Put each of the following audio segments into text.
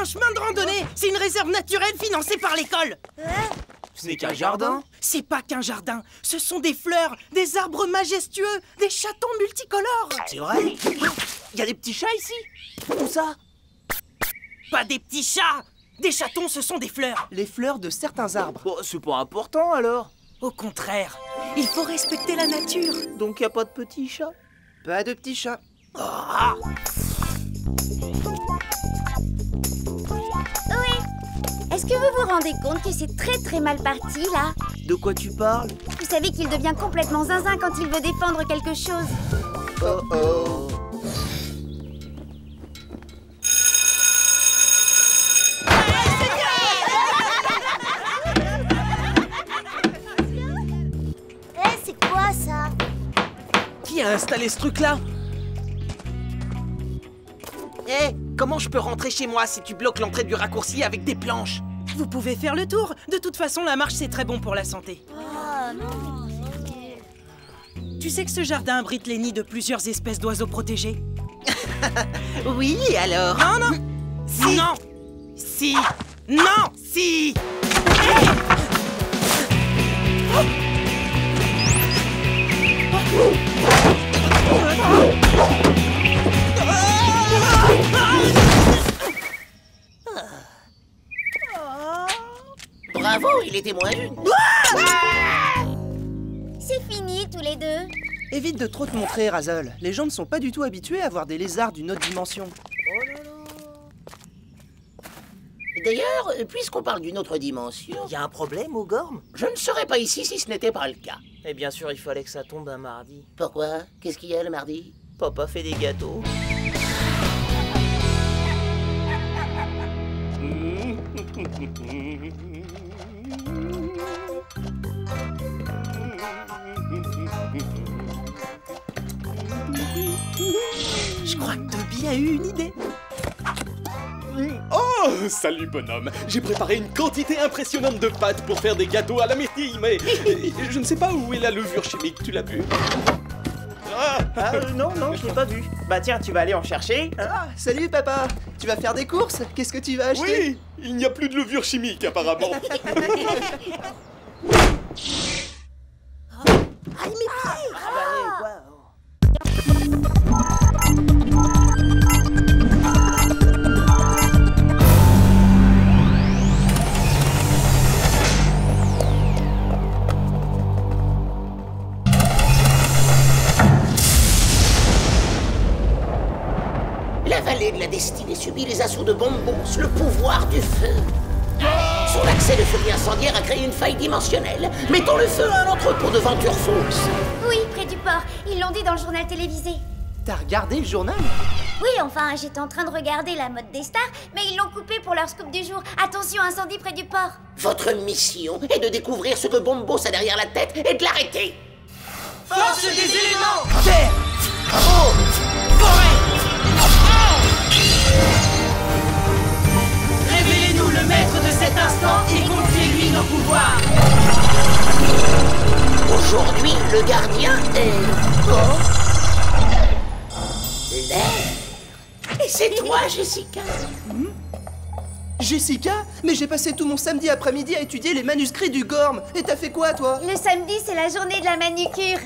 chemin de randonnée. C'est une réserve naturelle financée par l'école. Ce n'est qu'un jardin. C'est pas qu'un jardin. Ce sont des fleurs, des arbres majestueux, des chatons multicolores. C'est vrai? Il y a des petits chats ici? Où ça? Pas des petits chats. Des chatons, ce sont des fleurs. Les fleurs de certains arbres. Oh, c'est pas important alors. Au contraire, il faut respecter la nature. Donc y a pas de petits chats? Pas de petits chats. Ah. Oui. Est-ce que vous vous rendez compte que c'est très mal parti, là? De quoi tu parles? Vous savez qu'il devient complètement zinzin quand il veut défendre quelque chose. Oh oh. C'est quoi, ça? Qui a installé ce truc-là? Hé, comment je peux rentrer chez moi si tu bloques l'entrée du raccourci avec des planches? Vous pouvez faire le tour. De toute façon, la marche, c'est très bon pour la santé. Oh non. Tu sais que ce jardin abrite les nids de plusieurs espèces d'oiseaux protégés? Oui, alors? Non, non. Si. Non. Si. Non. Si. Hey. Bravo, il était moins une. C'est fini, tous les deux. Évite de trop te montrer, Razzle. Les gens ne sont pas du tout habitués à voir des lézards d'une autre dimension. Oh là là. D'ailleurs, puisqu'on parle d'une autre dimension, Il y a un problème au Gorm? je ne serais pas ici si ce n'était pas le cas. Et bien sûr, il fallait que ça tombe un mardi. Pourquoi? Qu'est-ce qu'il y a le mardi? Papa fait des gâteaux. Je crois que Toby a eu une idée. Oh, salut bonhomme. J'ai préparé une quantité impressionnante de pâtes pour faire des gâteaux à la myrtille, mais je ne sais pas où est la levure chimique, tu l'as vu? Non, je l'ai pas vu. Bah tiens, tu vas aller en chercher. Ah, salut papa. Tu vas faire des courses? Qu'est-ce que tu vas acheter? Oui, il n'y a plus de levure chimique apparemment. Aïe, mes pieds. La vallée de la destinée subit les assauts de Bombos, le pouvoir du feu. Son accès de furie incendiaire a créé une faille dimensionnelle, mettant le feu à un entrepôt de Venture Falls. Oui, près du port. Ils l'ont dit dans le journal télévisé. T'as regardé le journal? Oui, enfin, j'étais en train de regarder la mode des stars, mais ils l'ont coupé pour leur scoop du jour. Attention, incendie près du port. Votre mission est de découvrir ce que Bombos a derrière la tête et de l'arrêter. Force des éléments. Terre! Oh! Révélez-nous le maître de cet instant et confiez-lui nos pouvoirs. Aujourd'hui, le gardien est... l'air. Et c'est toi, Jessica. Jessica? Mais j'ai passé tout mon samedi après-midi à étudier les manuscrits du Gorm. Et t'as fait quoi, toi? Le samedi, c'est la journée de la manucure.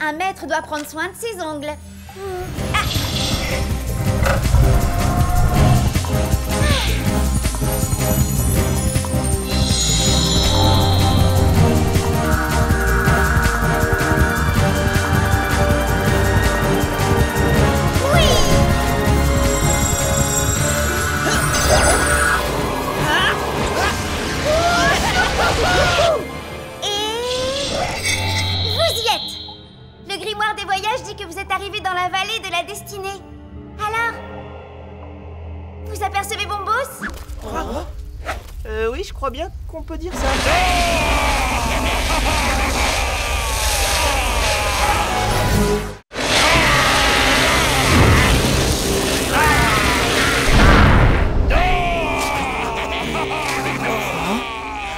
Un maître doit prendre soin de ses ongles. Des voyages dit que vous êtes arrivé dans la vallée de la destinée. Alors, vous apercevez Bombos? Oui, je crois bien qu'on peut dire ça.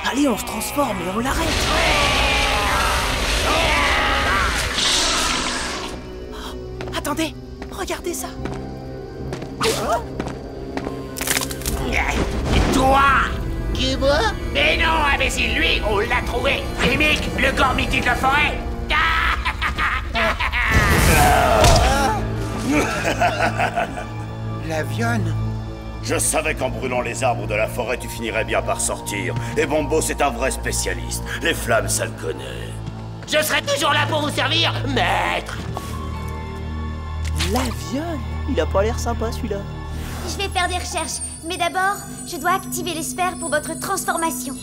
Allez, on se transforme et on l'arrête. Attendez, regardez ça. Toi! Qui, moi? Mais non, imbécile, lui, on l'a trouvé! Mimic, le gormiti de la forêt! La Vionne. Je savais qu'en brûlant les arbres de la forêt, tu finirais bien par sortir. Et Bombo, c'est un vrai spécialiste. Les flammes, ça le connaît. Je serai toujours là pour vous servir, maître! La Vionne. Il a pas l'air sympa celui-là. Je vais faire des recherches, mais d'abord, je dois activer les sphères pour votre transformation.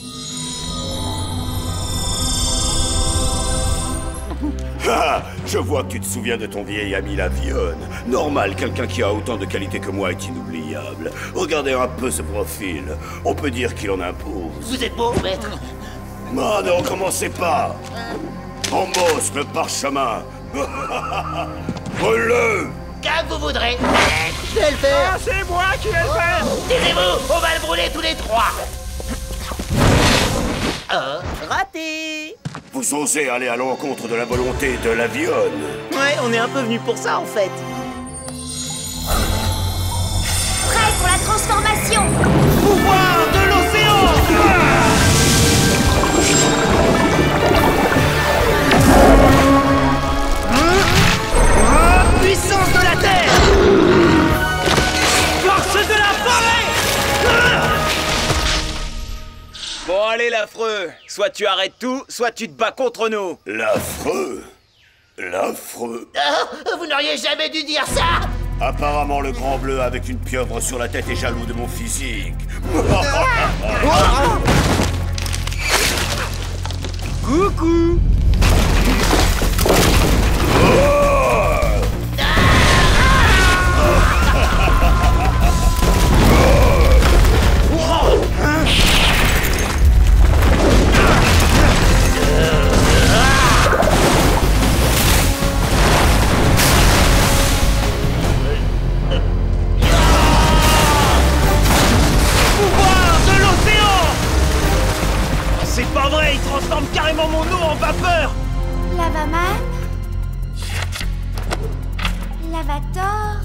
Ah, je vois que tu te souviens de ton vieil ami la Vionne. Normal, quelqu'un qui a autant de qualités que moi est inoubliable. Regardez un peu ce profil. On peut dire qu'il en impose. Vous êtes beau, maître! Non, ne recommencez pas. Bombos, le parchemin. Brûle-le. Comme vous voudrez! Je vais le faire. Ah, c'est moi qui vais le faire. Taisez-vous! On va le brûler tous les trois! Raté. Vous osez aller à l'encontre de la volonté de la Vionne. Ouais, on est un peu venu pour ça en fait. Prêt pour la transformation! Pouvoir de l'océan! Puissance de la terre! Force de la forêt! Bon allez l'affreux, soit tu arrêtes tout, soit tu te bats contre nous. L'affreux. L'affreux. Oh, vous n'auriez jamais dû dire ça! Apparemment, le grand bleu avec une pieuvre sur la tête est jaloux de mon physique. Coucou! C'est pas vrai, il transforme carrément mon eau en vapeur! Lavaman. Lavator.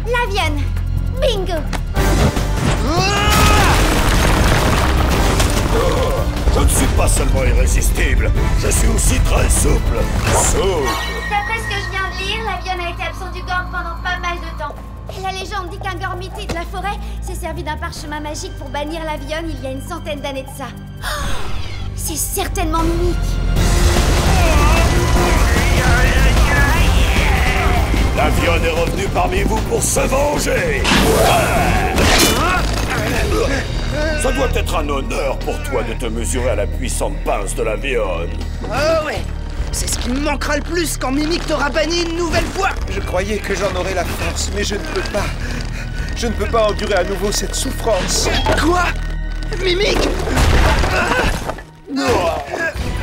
Lavienne. Bingo! Je ne suis pas seulement irrésistible, je suis aussi très souple. Souple. D'après ce que je viens de lire, Lavienne a été absent du Gorm pendant pas mal de temps. Et la légende dit qu'un Gormiti de la forêt s'est servi d'un parchemin magique pour bannir Lavienne il y a une centaine d'années de ça. Oh, c'est certainement Mimic. La Vionne est revenue parmi vous pour se venger. Ça doit être un honneur pour toi de te mesurer à la puissante pince de la Vionne. Oh ouais! C'est ce qui me manquera le plus quand Mimic t'aura banni une nouvelle fois! Je croyais que j'en aurais la force, mais je ne peux pas. Je ne peux pas endurer à nouveau cette souffrance. Quoi? Mimic?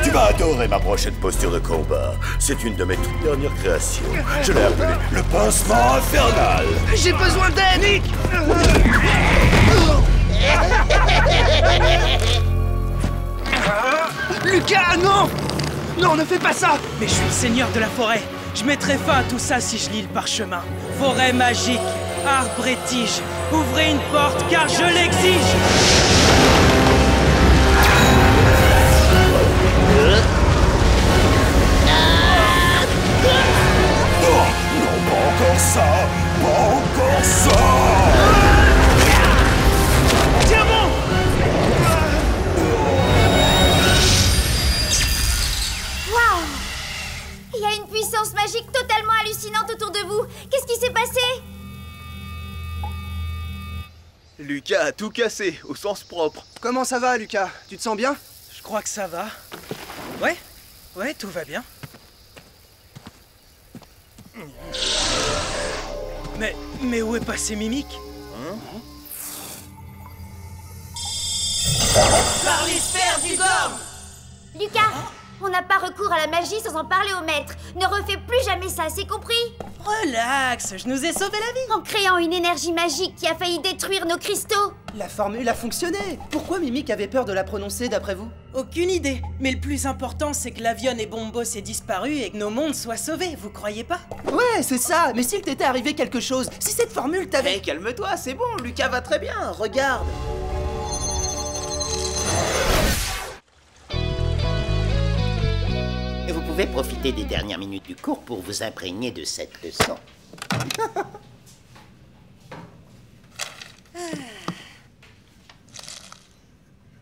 Tu vas adorer ma prochaine posture de combat. C'est une de mes toutes dernières créations. Je l'ai appelée le pincement infernal. J'ai besoin d'aide! Lucas, non! Non, ne fais pas ça! Mais je suis le seigneur de la forêt. Je mettrai fin à tout ça si je lis le parchemin. Forêt magique, arbre et tige. Ouvrez une porte car je l'exige! Non, non, pas encore ça. Pas encore ça. Tiens bon! Waouh! Il y a une puissance magique totalement hallucinante autour de vous. Qu'est-ce qui s'est passé? Lucas a tout cassé, au sens propre. Comment ça va, Lucas? Tu te sens bien? Je crois que ça va. Ouais, tout va bien. Mais où est passé Mimic? Par les sphères du Gorm! Lucas, On n'a pas recours à la magie sans en parler au maître. Ne refais plus jamais ça, c'est compris? Relax, je nous ai sauvé la vie. En créant une énergie magique qui a failli détruire nos cristaux. La formule a fonctionné. Pourquoi Mimic avait peur de la prononcer d'après vous? Aucune idée. Mais le plus important, c'est que l'Avion et Bombos aient disparu et que nos mondes soient sauvés, vous croyez pas? Ouais, c'est ça. Mais s'il t'était arrivé quelque chose, si cette formule t'avait... Hey, calme-toi, c'est bon, Lucas va très bien, regarde. Vous pouvez profiter des dernières minutes du cours pour vous imprégner de cette leçon.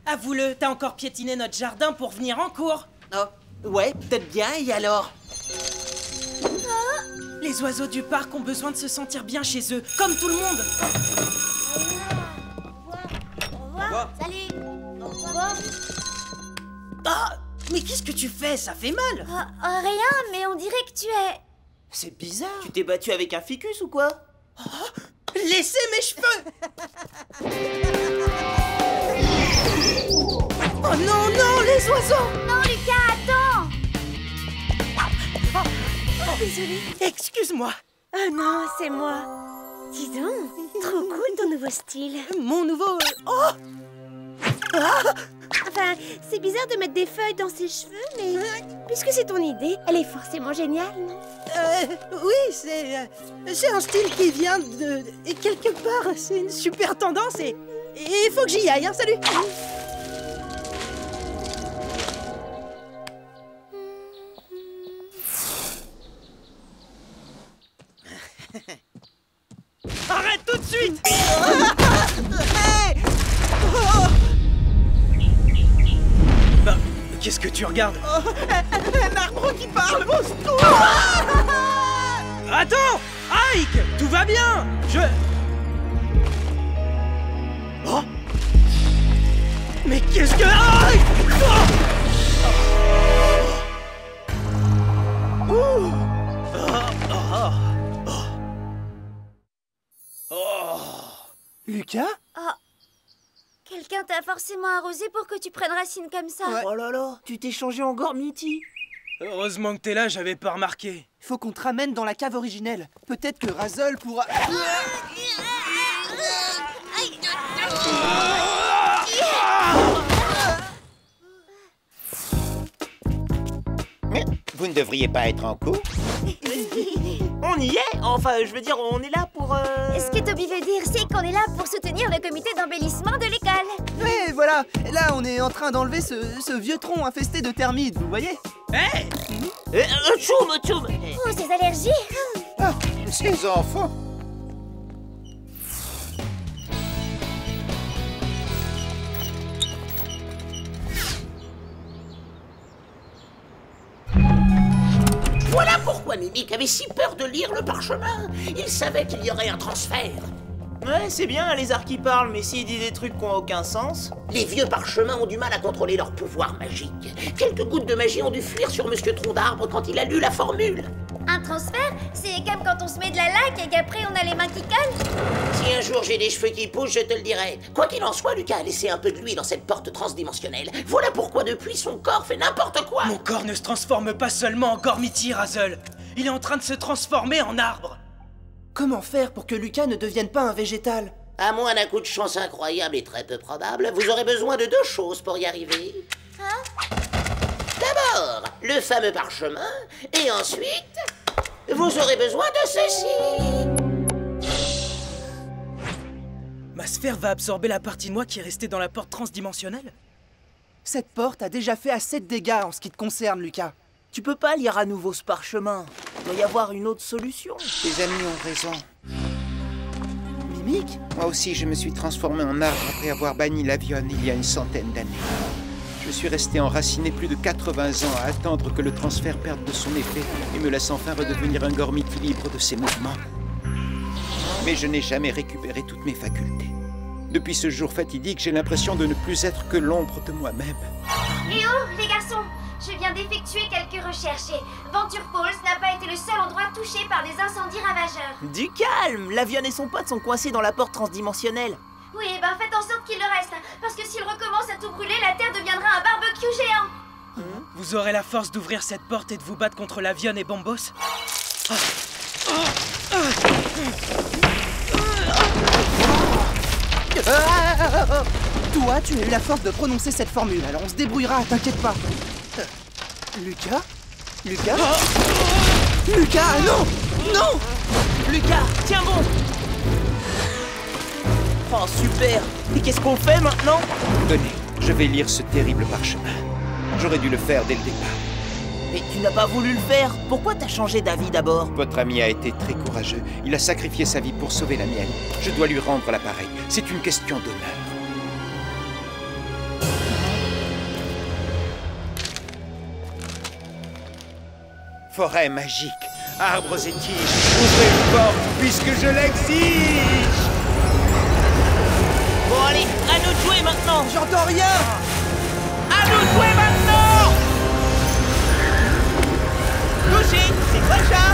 Avoue-le, t'as encore piétiné notre jardin pour venir en cours. Oh, ouais, peut-être bien, et alors? Les oiseaux du parc ont besoin de se sentir bien chez eux, comme tout le monde. Au revoir. Salut. Au revoir. Ah, mais qu'est-ce que tu fais? Ça fait mal. Rien, mais on dirait que tu es... C'est bizarre. Tu t'es battu avec un ficus ou quoi? Laissez mes cheveux. Oh non, non, les oiseaux. Non, Lucas, attends. Désolée. Excuse-moi. Oh non, c'est moi. Dis donc, trop cool ton nouveau style. Mon nouveau... Oh. Enfin, c'est bizarre de mettre des feuilles dans ses cheveux, mais puisque c'est ton idée, elle est forcément géniale, non? Oui, c'est un style qui vient de... Et quelque part, c'est une super tendance et il faut que j'y aille, hein, salut. Arrête tout de suite. Bah, qu'est-ce que tu regardes? Un arbre qui parle, mon secours! Attends! Ike! Tout va bien! Oh! Mais qu'est-ce que... Ike! Oh! Lucas? Quelqu'un t'a forcément arrosé pour que tu prennes racine comme ça. Oh là là, tu t'es changé en Gormiti. Heureusement que t'es là, j'avais pas remarqué. Faut qu'on te ramène dans la cave originelle. Peut-être que Razzle pourra... Mais vous ne devriez pas être en cours? On y est. Enfin, je veux dire, on est là pour... Ce que Toby veut dire, c'est qu'on est là pour soutenir le comité d'embellissement de l'école. Ouais, voilà. Là, on est en train d'enlever ce vieux tronc infesté de termites, vous voyez? Hé! Tchoum, tchoum. Oh, ces allergies. Ah, ces enfants. Voilà pourquoi Mimic avait si peur de lire le parchemin. Il savait qu'il y aurait un transfert. Ouais, c'est bien un lézard qui parle, mais s'il dit des trucs qui n'ont aucun sens... Les vieux parchemins ont du mal à contrôler leur pouvoir magique. Quelques gouttes de magie ont dû fuir sur Monsieur Tronc d'Arbre quand il a lu la formule. Un transfert, c'est comme quand on se met de la laque et qu'après on a les mains qui collent. Si un jour j'ai des cheveux qui poussent, je te le dirai. Quoi qu'il en soit, Lucas a laissé un peu de lui dans cette porte transdimensionnelle. Voilà pourquoi depuis son corps fait n'importe quoi. Mon corps ne se transforme pas seulement en Gormiti, Razzle. Il est en train de se transformer en arbre. Comment faire pour que Lucas ne devienne pas un végétal? À moins d'un coup de chance incroyable et très peu probable, vous aurez besoin de deux choses pour y arriver. D'abord, le fameux parchemin, et ensuite, vous aurez besoin de ceci. Ma sphère va absorber la partie de moi qui est restée dans la porte transdimensionnelle? Cette porte a déjà fait assez de dégâts en ce qui te concerne, Lucas. Tu peux pas lire à nouveau ce parchemin. Il doit y avoir une autre solution. Tes amis ont raison. Mimic? Moi aussi, je me suis transformé en arbre après avoir banni l'Avion il y a une centaine d'années. Je suis resté enraciné plus de 80 ans à attendre que le transfert perde de son effet et me laisse enfin redevenir un Gormiti libre de ses mouvements. Mais je n'ai jamais récupéré toutes mes facultés. Depuis ce jour fatidique, j'ai l'impression de ne plus être que l'ombre de moi-même. Eh oh, les garçons! Je viens d'effectuer quelques recherches et Venture Falls n'a pas été le seul endroit touché par des incendies ravageurs. Du calme! L'Avion et son pote sont coincés dans la porte transdimensionnelle. Oui, ben faites en sorte qu'il le reste, parce que s'il recommence à tout brûler, la Terre deviendra un barbecue géant. Vous aurez la force d'ouvrir cette porte et de vous battre contre l'avion et Bombos? Toi, tu as eu la force de prononcer cette formule, alors on se débrouillera, t'inquiète pas. Lucas? Lucas? Lucas, non! Non! Lucas, tiens bon! Oh, super! Et qu'est-ce qu'on fait maintenant? Tenez, je vais lire ce terrible parchemin. J'aurais dû le faire dès le départ. Mais tu n'as pas voulu le faire. Pourquoi t'as changé d'avis d'abord? Votre ami a été très courageux. Il a sacrifié sa vie pour sauver la mienne. Je dois lui rendre l'appareil. C'est une question d'honneur. Forêt magique, arbres et tiges, ouvrez une porte puisque je l'exige! Bon allez, à nous de jouer maintenant! J'entends rien! À nous de jouer maintenant! Touché, c'est toi le chat!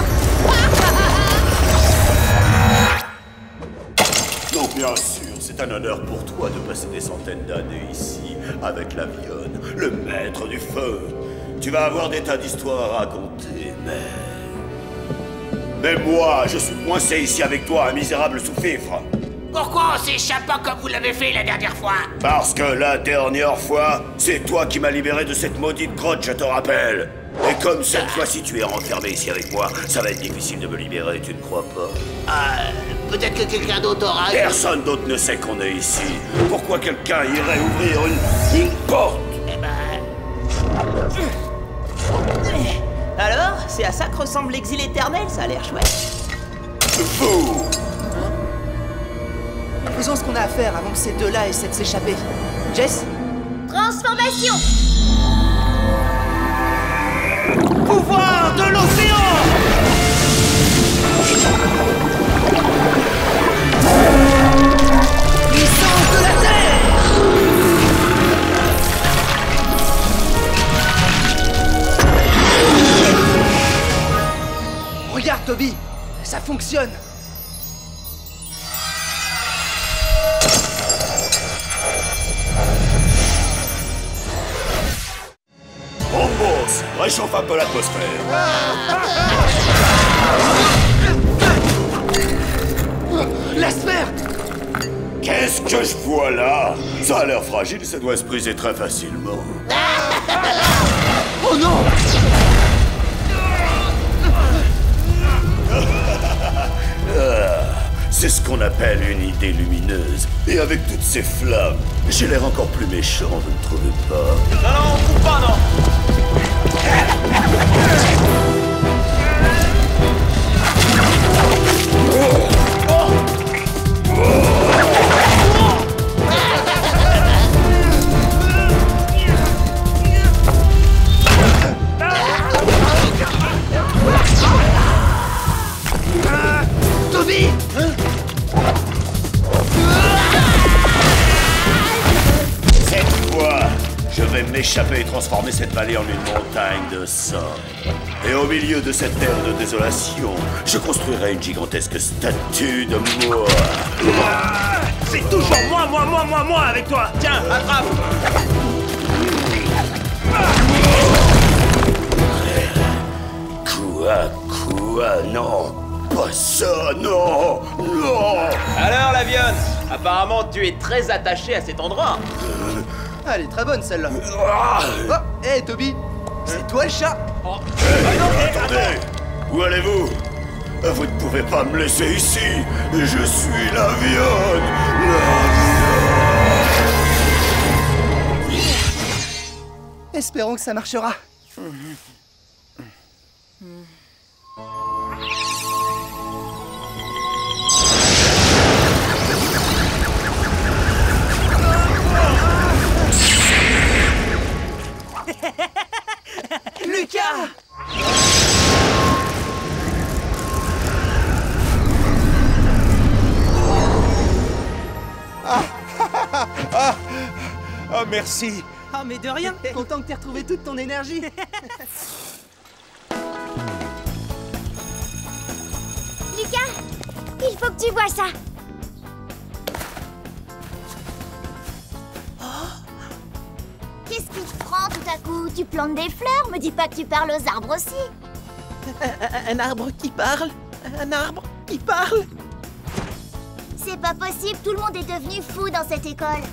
Non, bien sûr, c'est un honneur pour toi de passer des centaines d'années ici, avec la Vionne, le maître du feu. Tu vas avoir des tas d'histoires à raconter, mais moi, je suis coincé ici avec toi, un misérable sous-fifre. Pourquoi on s'échappe pas comme vous l'avez fait la dernière fois? Parce que la dernière fois, c'est toi qui m'as libéré de cette maudite grotte, je te rappelle. Et comme cette fois-ci tu es renfermé ici avec moi, ça va être difficile de me libérer, tu ne crois pas? Peut-être que quelqu'un d'autre aura... Personne d'autre ne sait qu'on est ici. Pourquoi quelqu'un irait ouvrir une porte? Alors, c'est à ça que ressemble l'exil éternel, ça a l'air chouette. Fou! Faisons ce qu'on a à faire avant que ces deux-là essaient de s'échapper. Jess? Transformation! Pouvoir de l'océan! Puissance de la terre! Regarde, Toby! Ça fonctionne! Bombos, réchauffe un peu l'atmosphère. La sphère! Qu'est-ce que je vois là? Ça a l'air fragile, ça doit se briser très facilement. Oh non! C'est ce qu'on appelle une idée lumineuse. Et avec toutes ces flammes, j'ai l'air encore plus méchant, vous ne trouvez pas? Non, on coupe pas, non! Toby! Cette fois, je vais m'échapper et transformer cette vallée en une montagne de sang. Et au milieu de cette terre de désolation, je construirai une gigantesque statue de moi. C'est toujours moi avec toi! Tiens, attrape! Quoi? Non! Pas ça, non! Non! Alors, la Vionne, apparemment tu es très attaché à cet endroit. Elle est très bonne celle-là. Oh, hé Toby! C'est toi le chat! Attendez! Où allez-vous? Vous ne pouvez pas me laisser ici! Je suis la Vionne! Espérons que ça marchera. Lucas! Oh, merci. Ah, mais de rien. Content que t'aies retrouvé toute ton énergie. Lucas, il faut que tu vois ça. Qu'est-ce qui te prend tout à coup? fou. Tu plantes des fleurs, me dis pas que tu parles aux arbres aussi. Un arbre qui parle? Un arbre qui parle? C'est pas possible, tout le monde est devenu fou dans cette école.